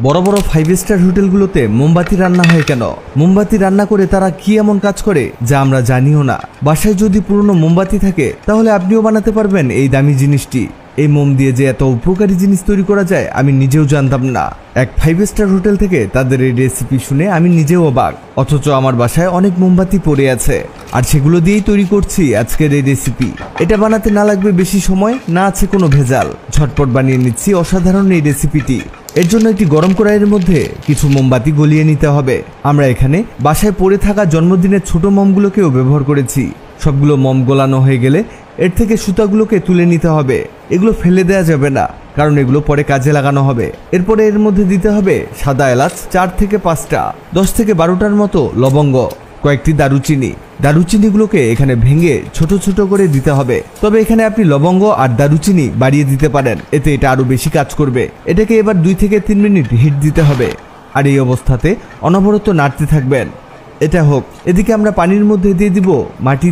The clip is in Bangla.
বড় বড় 5 স্টার হোটেলগুলোতে মোমবাতি রান্না হয় কেন? মোমবাতি রান্না করে তারা কি এমন কাজ করে যা আমরা জানিও না? বাসায় যদি পুরনো মোমবাতি থাকে তাহলে আপনিও বানাতে পারবেন এই দামি জিনিসটি। এই মোম দিয়ে যে এত উপকারী জিনিস তৈরি করা যায় আমি নিজেও জানতাম না। এক 5 স্টার হোটেল থেকে তাদের এই রেসিপি শুনে আমি নিজেও অবাক। অথচ আমার বাসায় অনেক মোমবাতি পড়ে আছে, আর সেগুলো দিয়েই তৈরি করছি আজকের এই রেসিপি। এটা বানাতে না লাগবে বেশি সময়, না আছে কোনো ভেজাল। ঝটপট বানিয়ে নিচ্ছি অসাধারণ এই রেসিপিটি। এর জন্য একটি গরম কড়াইয়ের মধ্যে কিছু মোমবাতি গলিয়ে নিতে হবে। আমরা এখানে বাসায় পড়ে থাকা জন্মদিনের ছোট মোমগুলোকেও ব্যবহার করেছি। সবগুলো মোম গোলানো হয়ে গেলে এর থেকে সুতাগুলোকে তুলে নিতে হবে। এগুলো ফেলে দেওয়া যাবে না, কারণ এগুলো পরে কাজে লাগানো হবে। এরপরে এর মধ্যে দিতে হবে সাদা এলাচ 4 থেকে 5টা, 10 থেকে 12টার মতো লবঙ্গ, কয়েকটি দারুচিনি। দারুচিনিগুলোকে এখানে ভেঙে ছোট ছোট করে দিতে হবে। তবে এখানে আপনি লবঙ্গ আর দারুচিনি বাড়িয়ে দিতে পারেন, এতে এটা আরো বেশি কাজ করবে। এটাকে এবার 2 থেকে 3 মিনিট হিট দিতে হবে, আর এই অবস্থাতে অনবরত নাড়তে থাকবেন। এটা হোক, এদিকে আমরা পানির মধ্যে দিয়ে দিব মাটি